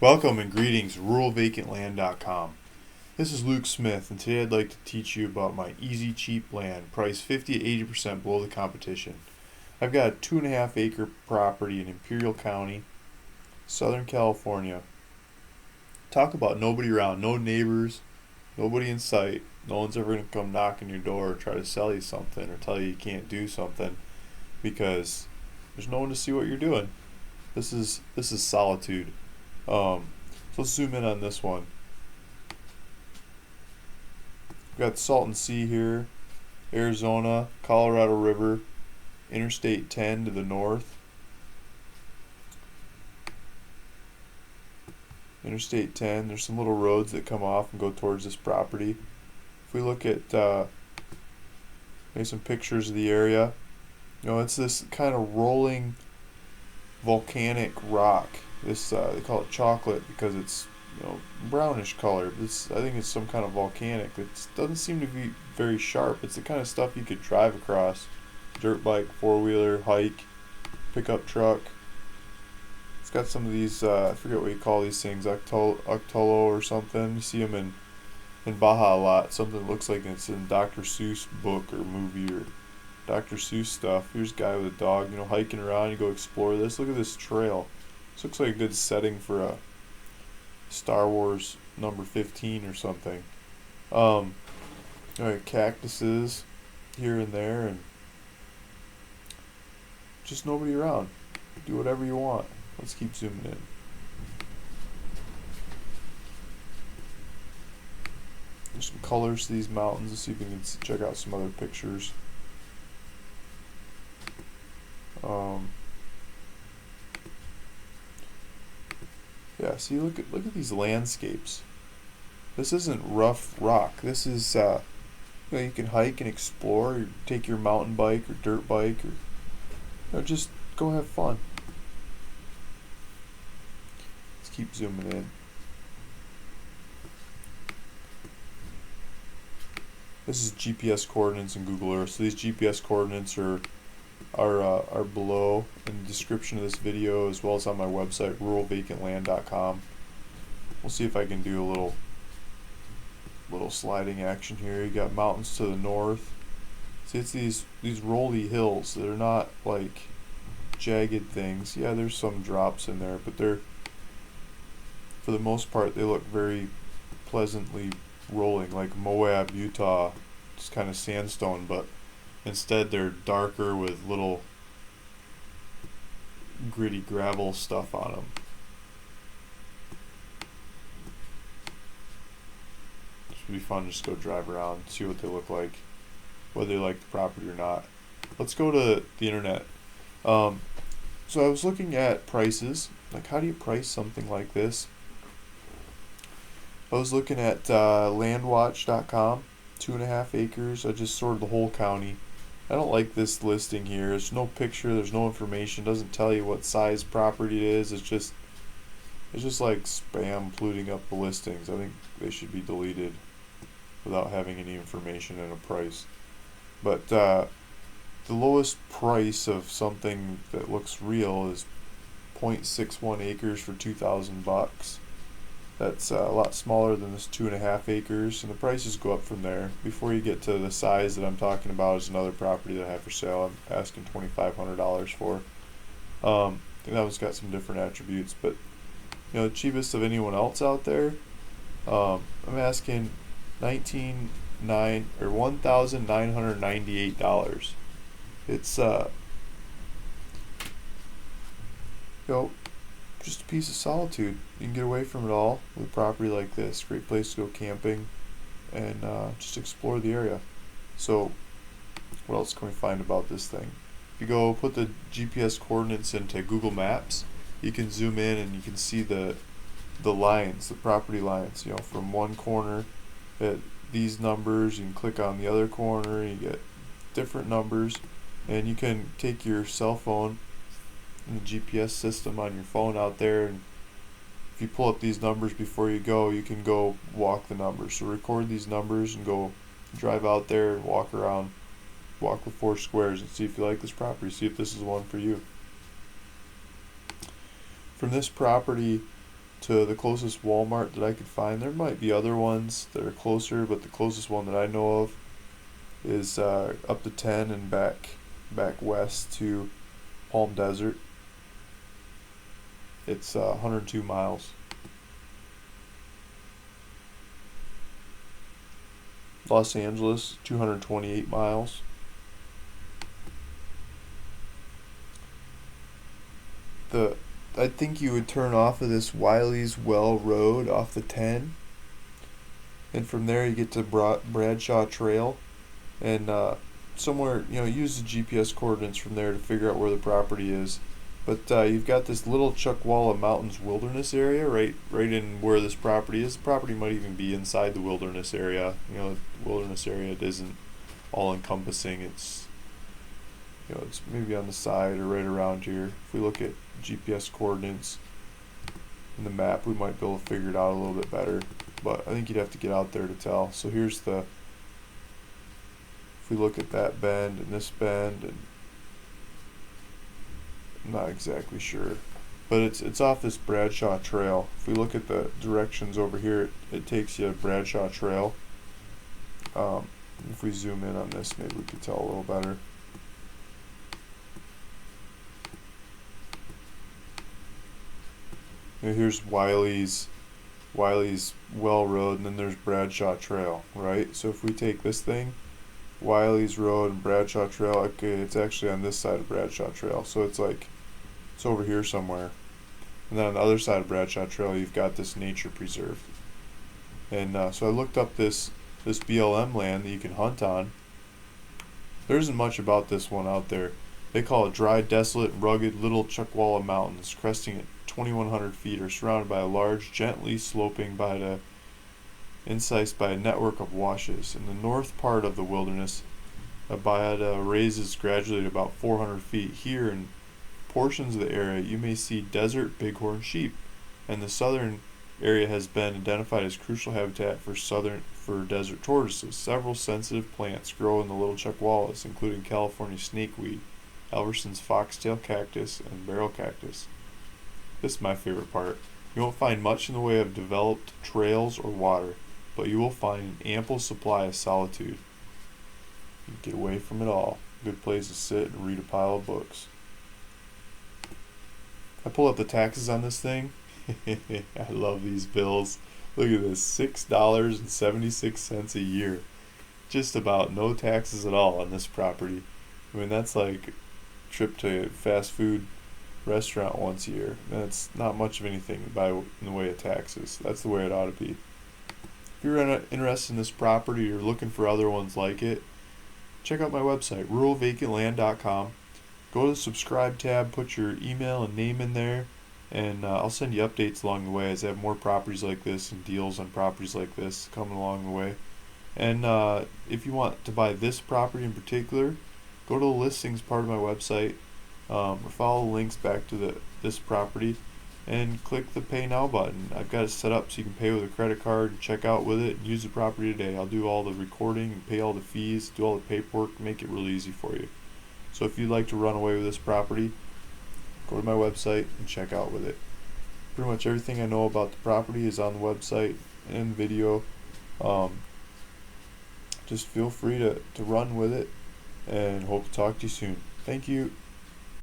Welcome and greetings, ruralvacantland.com. This is Luke Smith, and today I'd like to teach you about my easy, cheap land, priced 50 to 80% below the competition. I've got a 2.5 acre property in Imperial County, Southern California. Talk about nobody around, no neighbors, nobody in sight. No one's ever going to come knock on your door or try to sell you something or tell you can't do something because there's no one to see what you're doing. This is Solitude. So let's zoom in on this one. We've got Salton Sea here, Arizona, Colorado River, Interstate 10 to the north. Interstate 10, there's some little roads that come off and go towards this property. If we look at maybe some pictures of the area, it's this kind of rolling volcanic rock. This they call it chocolate because it's brownish color. I think it's some kind of volcanic. It doesn't seem to be very sharp. It's the kind of stuff you could drive across. Dirt bike, four-wheeler, hike, pickup truck. It's got some of these, I forget what you call these things, Octolo or something. You see them in Baja a lot. Something that looks like it's in Dr. Seuss book or movie or Dr. Seuss stuff. Here's a guy with a dog, hiking around. You go explore this. Look at this trail. This looks like a good setting for a Star Wars number 15 or something. Cactuses here and there, and just nobody around. Do whatever you want. Let's keep zooming in. There's some colors to these mountains. Let's see if we can check out some other pictures. Yeah, see, look at these landscapes. This isn't rough rock. This is you can hike and explore, or take your mountain bike or dirt bike, or just go have fun. Let's keep zooming in. This is GPS coordinates in Google Earth. So these GPS coordinates are below in the description of this video, as well as on my website, ruralvacantland.com. We'll see if I can do a little sliding action here. You got mountains to the north. See, it's these rolly hills that are not like jagged things. Yeah, there's some drops in there, but they're, for the most part, they look very pleasantly rolling, like Moab, Utah. It's kind of sandstone, but instead they're darker with little gritty gravel stuff on them. This would be fun to just go drive around, see what they look like, whether they like the property or not. Let's go to the internet. So I was looking at prices, like how do you price something like this? I was looking at landwatch.com, 2.5 acres. I just sorted the whole county. I don't like this listing here. There's no picture, there's no information, doesn't tell you what size property it is. It's just like spam polluting up the listings. I think they should be deleted without having any information and a price. But the lowest price of something that looks real is 0.61 acres for $2,000. That's a lot smaller than this 2.5 acres, and the prices go up from there. Before you get to the size that I'm talking about is another property that I have for sale. I'm asking $2,500 for. And that one's got some different attributes, but the cheapest of anyone else out there, I'm asking $1,998. It's just a piece of solitude. You can get away from it all with a property like this. Great place to go camping and just explore the area. So what else can we find about this thing? If you go put the GPS coordinates into Google Maps, you can zoom in and you can see the lines, the property lines, from one corner at these numbers. You can click on the other corner, you get different numbers, and you can take your cell phone and the GPS system on your phone out there, and if you pull up these numbers before you go, you can go walk the numbers. So record these numbers and go drive out there and walk around, walk the 4 squares and see if you like this property, see if this is the one for you. From this property, to the closest Walmart that I could find. There might be other ones that are closer, but the closest one that I know of is up to 10 and back west to Palm Desert. It's 102 miles. Los Angeles, 228 miles. I think you would turn off of this Wiley's Well Road off the 10, and from there you get to Bradshaw Trail, and somewhere, use the GPS coordinates from there to figure out where the property is. But you've got this little Chuckwalla Mountains wilderness area right in where this property is. The property might even be inside the wilderness area. The wilderness area isn't all encompassing. It's it's maybe on the side or right around here. If we look at GPS coordinates in the map, we might be able to figure it out a little bit better. But I think you'd have to get out there to tell. So if we look at that bend and this bend, and I'm not exactly sure, but it's off this Bradshaw Trail. If we look at the directions over here, it takes you to Bradshaw Trail. If we zoom in on this, maybe we could tell a little better. Here's Wiley's Well Road, and then there's Bradshaw Trail, right? So if we take this thing, Wiley's Road and Bradshaw Trail, okay, it's actually on this side of Bradshaw Trail, so it's over here somewhere. And then on the other side of Bradshaw Trail, you've got this nature preserve. And so I looked up this BLM land that you can hunt on. There isn't much about this one out there. They call it dry, desolate, and rugged Little Chuckwalla Mountains, cresting at 2,100 feet, are surrounded by a large, gently sloping incised by a network of washes. In the north part of the wilderness, a biota raises gradually to about 400 feet. Here, in portions of the area, you may see desert bighorn sheep, and the southern area has been identified as crucial habitat for desert tortoises. Several sensitive plants grow in the Little Chuckwallas, including California snakeweed, Alverson's foxtail cactus, and barrel cactus. This is my favorite part. You won't find much in the way of developed trails or water, but you will find an ample supply of solitude. You get away from it all. Good place to sit and read a pile of books. I pull up the taxes on this thing. I love these bills. Look at this, $6.76 a year. Just about no taxes at all on this property. I mean, that's like a trip to a fast food restaurant once a year. That's not much of anything in the way of taxes. That's the way it ought to be. If you're interested in this property or looking for other ones like it, check out my website, ruralvacantland.com. Go to the subscribe tab, put your email and name in there, and I'll send you updates along the way as I have more properties like this and deals on properties like this coming along the way. And if you want to buy this property in particular, go to the listings part of my website, or follow the links back to this property, and click the Pay Now button. I've got it set up so you can pay with a credit card and check out with it and use the property today. I'll do all the recording and pay all the fees, do all the paperwork, make it real easy for you. So if you'd like to run away with this property, go to my website and check out with it. Pretty much everything I know about the property is on the website and video. Just feel free to run with it, and hope to talk to you soon. Thank you.